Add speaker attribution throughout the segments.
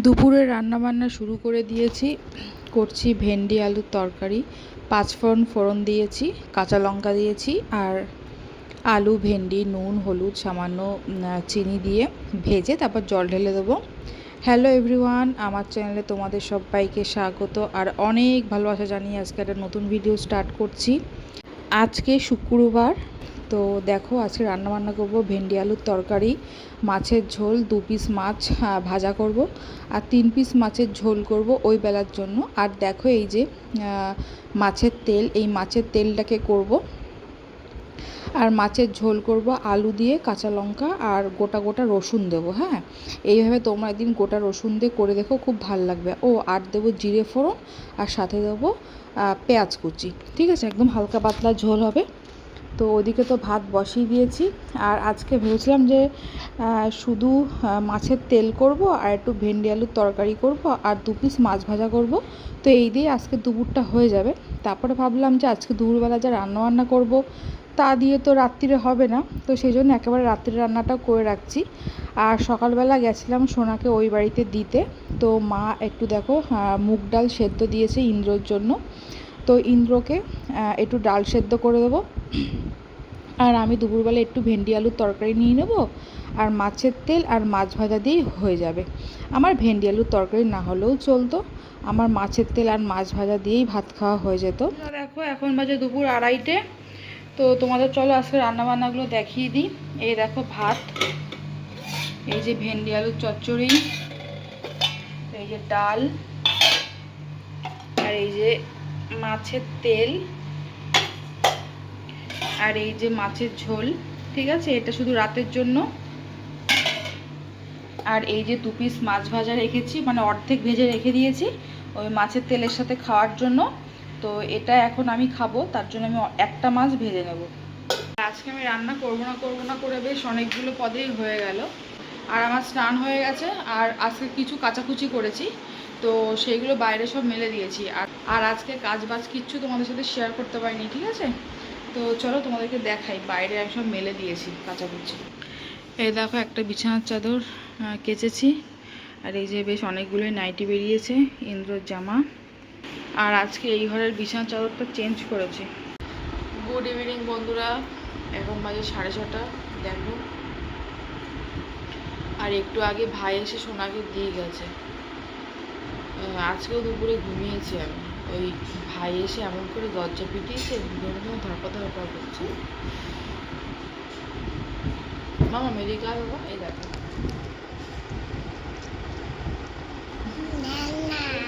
Speaker 1: দুপুরে রান্নাবান্না শুরু করে দিয়েছি। করছি ভেন্ডি আলুর তরকারি। পাঁচফোড়ন ফোড়ন দিয়েছি, কাঁচা লঙ্কা দিয়েছি, আর আলু ভেন্ডি নুন হলুদ সামান্য চিনি দিয়ে ভেজে তারপর জল ঢেলে দেবো। হ্যালো এভরিওয়ান, আমার চ্যানেলে তোমাদের সবাইকে স্বাগত আর অনেক ভালোবাসা জানিয়ে আজকে একটা নতুন ভিডিও স্টার্ট করছি। আজকে শুক্রবার, তো দেখো আজকে রান্নাবান্না করব ভেন্ডি আলুর তরকারি, মাছের ঝোল, 2 পিস মাছ ভাজা করব আর 3 পিস মাছের ঝোল করব ওই বেলার জন্য। আর দেখো এই যে মাছের তেল, এই মাছের তেলটাকে করব আর মাছের ঝোল করব আলু দিয়ে, কাঁচা লঙ্কা আর গোটা গোটা রসুন দেবো। হ্যাঁ, এইভাবে তোমরা একদিন গোটা রসুন দিয়ে করে দেখো, খুব ভালো লাগবে। ও আর দেবো জিরে ফোড়ন আর সাথে দেবো পেঁয়াজ কুচি। ঠিক আছে, একদম হালকা পাতলা ঝোল হবে। তো ওদিকে তো ভাত বসিয়ে দিয়েছি। আর আজকে ভেবেছিলাম যে শুধু মাছের তেল করব আর একটু ভেন্ডি আলুর তরকারি করব আর 2 পিস মাছ ভাজা করব। তো এই দিয়ে আজকে দুপুরটা হয়ে যাবে। তারপরে ভাবলাম যে আজকে দুপুরবেলা যা রান্নাবান্না করব তা দিয়ে তো রাত্রিরে হবে না, তো সেই জন্য একেবারে রাত্রির রান্নাটাও করে রাখছি। আর সকালবেলা গেছিলাম সোনাকে ওই বাড়িতে দিতে। তো মা একটু দেখো মুগ ডাল সেদ্ধ দিয়েছে ইন্দ্রর জন্য। তো ইন্দ্রকে একটু ডাল সেদ্ধ করে দেবো। আর আমি দুপুরবেলা একটু ভেন্ডি আলুর তরকারি নিয়ে নেব আর মাছের তেল আর মাছ ভাজা দিয়েই হয়ে যাবে। আমার ভেন্ডি আলুর তরকারি না হলেও চলতো, আমার মাছের তেল আর মাছ ভাজা দিয়েই ভাত খাওয়া হয়ে যেত। দেখো এখন বাজে দুপুর 2:30। তো তোমাদের চলো আজকে রান্নাবান্নাগুলো দেখিয়ে দিই। এই দেখো ভাত, এই যে ভেন্ডি আলুর চচ্চড়ি, এই যে ডাল, আর এই যে মাছের তেল, আর এই যে মাছের ঝোল। ঠিক আছে, এটা শুধু রাতের জন্য। আর এই যে 2 পিস মাছ ভাজা রেখেছি, মানে অর্ধেক ভেজে রেখে দিয়েছি ওই মাছের তেলের সাথে খাওয়ার জন্য। তো এটা এখন আমি খাবো, তার জন্য আমি একটা মাছ ভেজে নেব। আজকে আমি রান্না করবো না করে বেশ অনেকগুলো পদেই হয়ে গেল। আর আমার স্নান হয়ে গেছে। আর আজকে কিছু কাচাকুচি করেছি, তো সেইগুলো বাইরে সব মেলে দিয়েছি। আর আজকে কাজ বাজ কিচ্ছু তোমাদের সাথে শেয়ার করতে পারিনি। ঠিক আছে, তো চলো তোমাদেরকে দেখাই। বাইরে আমি সব মেলে দিয়েছি কাচাকুচি। এই দেখো একটা বিছানার চাদর কেচেছি। আর এই যে বেশ অনেকগুলোই নাইটি বেরিয়েছে, ইন্দ্রর জামা। আর আজকে এই ঘরের বিছানার চাদরটা চেঞ্জ করেছি। গুড ইভিনিং বন্ধুরা, এখন বাজে 6:30। দেখো, আর একটু আগে ভাই এসে সোনাকে দিয়ে গেছে। আজকেও দুপুরে ঘুমিয়েছি আমি। ওই ভাই এসে এমন করে দরজা পিটিয়েছে, ধরপা ধরপা করছে। মামা মেডিকা বাবা, এই দেখো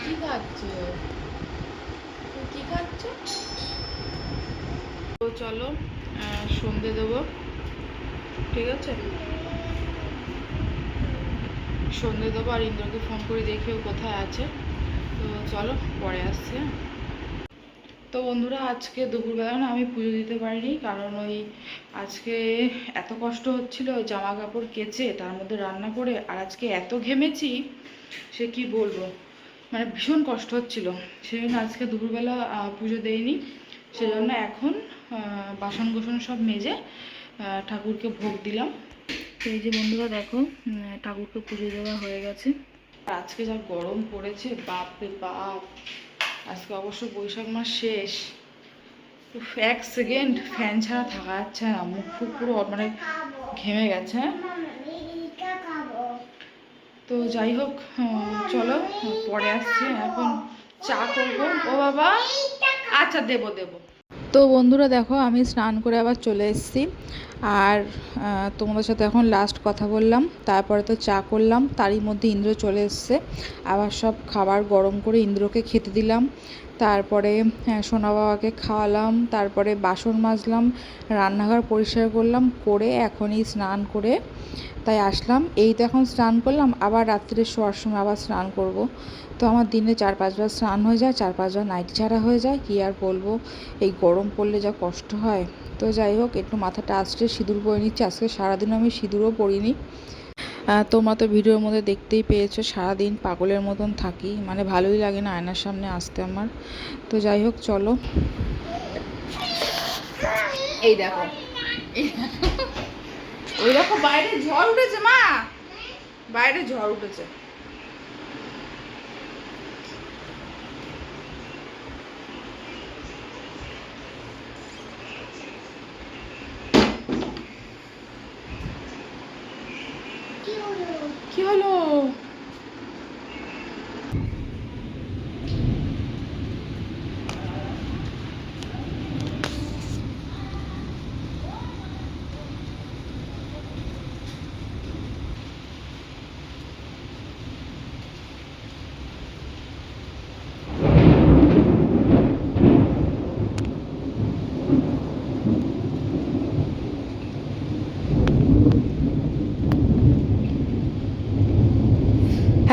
Speaker 1: কি খাচ্ছে, কি খাচ্ছে। তো চলো সন্ধে দেবো। ঠিক আছে, সন্ধে দেবো আর ইন্দ্রকে ফোন করে দেখি ও কোথায় আছে। তো চলো পরে আসছি। তো বন্ধুরা আজকে দুপুরবেলা না আমি পুজো দিতে পারিনি, কারণ ওই আজকে এত কষ্ট হচ্ছিল ওই জামা কাপড় কেচে তার মধ্যে রান্না করে। আর আজকে এত ঘেমেছি সে কি বলবো, মানে ভীষণ কষ্ট হচ্ছিল। সেই জন্য আজকে দুপুরবেলা পুজো দেইনি। সেজন্য এখন বাসন কোসন সব মেজে ঠাকুরকে ভোগ দিলাম। এই যে বন্ধুরা দেখো, ঠাকুরকে পুজো দেওয়া হয়ে গেছে। আজকে যা গরম পড়েছে, বাপ রে বাপ। আজকে অবশ্য বৈশাখ মাস শেষ। 1 সেকেন্ড ফ্যান ছাড়া থাকা যাচ্ছে না, মুখ ফুক পুরো মানে ঘেমে গেছে। তো যাই হোক, চলো পরে আসছি। এখন চা করবো। ও বাবা, আচ্ছা দেবো দেবো। তো বন্ধুরা দেখো আমি স্নান করে আবার চলে এসেছি। আর তোমাদের সাথে এখন লাস্ট কথা বললাম, তারপরে তো চা করলাম। তারই মধ্যে ইন্দ্র চলে এসছে। আবার সব খাবার গরম করে ইন্দ্রকে খেতে দিলাম। তারপরে সোনা বাবাকে খাওয়ালাম। তারপরে বাসন মাজলাম, রান্নাঘর পরিষ্কার করলাম, করে এখনই স্নান করে তাই আসলাম। এই তো এখন স্নান করলাম, আবার রাত্রে শোয়ার সময় আবার স্নান করব। তো আমার দিনে 4-5 বার স্নান হয়ে যায়, 4-5 বার নাইটি ছাড়া হয়ে যায়। কী আর বলবো, এই গরম পড়লে যা কষ্ট হয়। তো যাই হোক, একটু মাথাটা আসছে, সিঁদুর পরে নিচ্ছি। আজকে সারাদিন আমি সিঁদুরও পরিনি। তোমরা তো ভিডিওর মধ্যে দেখতেই পেয়েছো, সারাদিন পাগলের মতন থাকি, মানে ভালোই লাগে না আয়নার সামনে আসতে আমার। তো যাই হোক চলো। এই দেখো, ওই দেখো বাইরে ঝড় উঠেছে মা, বাইরে ঝড় উঠেছে।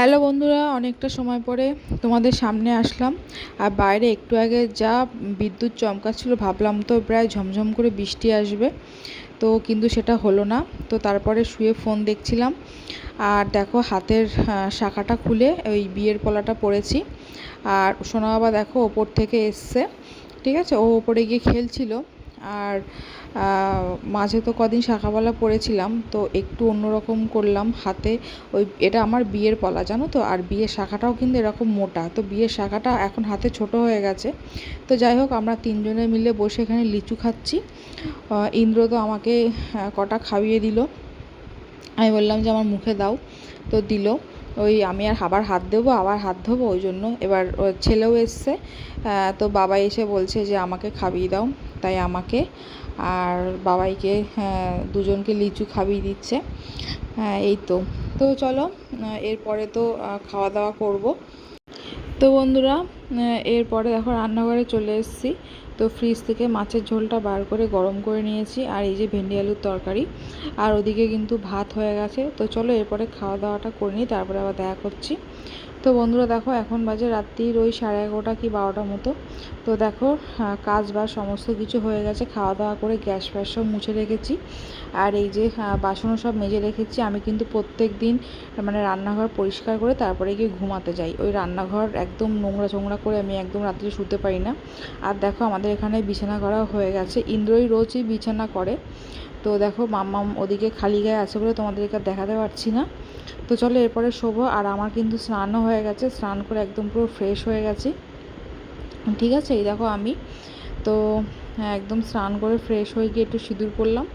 Speaker 1: হ্যালো বন্ধুরা, অনেকটা সময় পরে তোমাদের সামনে আসলাম। আর বাইরে একটু আগে যা বিদ্যুৎ চমকাচ্ছিল, ভাবলাম তো প্রায় ঝমঝম করে বৃষ্টি আসবে, তো কিন্তু সেটা হলো না। তো তারপরে শুয়ে ফোন দেখছিলাম, আর দেখো হাতের শাখাটা খুলে ওই বিয়ের পলাটা পরেছি। আর সোনা বাবা দেখো ওপর থেকে এসছে, ঠিক আছে, ও ওপরে গিয়ে খেলছিল। আর মাঝে তো কদিন শাঁখাবালা পরেছিলাম, তো একটু অন্যরকম করলাম হাতে। ওই এটা আমার বিয়ের পলা, জানো তো, আর বিয়ের শাখাটাও কিন্তু এরকম মোটা, তো বিয়ের শাখাটা এখন হাতে ছোট হয়ে গেছে। তো যাই হোক, আমরা তিনজনে মিলে বসে এখানে লিচু খাচ্ছি। ইন্দ্র তো আমাকে কটা খাইয়ে দিল। আমি বললাম যে আমার মুখে দাও, তো দিল। ওই আমি আর আবার হাত দেবো, আবার হাত ধোবো, ওই জন্য এবার ছেলেও এসছে। তো বাবা এসে বলছে যে আমাকে খাইয়ে দাও, তাই আমাকে আর বাবাইকে দুজনকে লিচু খাইয়ে দিচ্ছে। এই তো। তো চলো, এরপরে তো খাওয়া দাওয়া করব। তো বন্ধুরা, এরপরে দেখো রান্নাঘরে চলে এসেছি। তো ফ্রিজ থেকে মাছের ঝোলটা বার করে গরম করে নিয়েছি, আর এই যে ভেন্ডি আলুর তরকারি, আর ওদিকে কিন্তু ভাত হয়ে গেছে। তো চলো এরপরে খাওয়া দাওয়াটা করে নিই, তারপরে আবার দেখা করছি। তো বন্ধুরা দেখো, এখন বাজে রাত্রির ওই 11:30 কি 12টার মতো। তো দেখো কাজ বাজ সমস্ত কিছু হয়ে গেছে, খাওয়া দাওয়া করে গ্যাস ফ্যাস সব মুছে রেখেছি। আর এই যে বাসনও সব মেজে রেখেছি। আমি কিন্তু প্রত্যেক দিন মানে রান্নাঘর পরিষ্কার করে তারপরে গিয়ে ঘুমাতে যাই। ওই রান্নাঘর একদম নোংরা চোংরা করে আমি একদম রাত্রে শুতে পারি না। আর দেখো আমাদের এখানে বিছানা করা হয়ে গেছে, ইন্দ্রই রোজই বিছানা করে। তো দেখো মাম্মাম ওদিকে খালি গায়ে আছে বলে তোমাদেরকে দেখাতে পারছি না। তো চলো এরপরে শোবো। আর আমার কিন্তু স্নানও হয়ে গেছে, স্নান করে একদম পুরো ফ্রেশ হয়ে গেছি, ঠিক আছে। এই দেখো আমি তো একদম স্নান করে ফ্রেশ হয়ে গিয়ে একটু সিঁদুর পরলাম।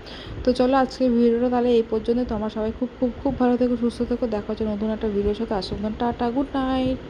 Speaker 1: তো চলো আজকের ভিডিওটা তাহলে এই পর্যন্ত। তোমরা সবাই খুব খুব খুব ভালো থেকো, সুস্থ থেকো। দেখা হচ্ছে নতুন একটা ভিডিওর সাথে। আসুন, টাটা, গুড নাইট।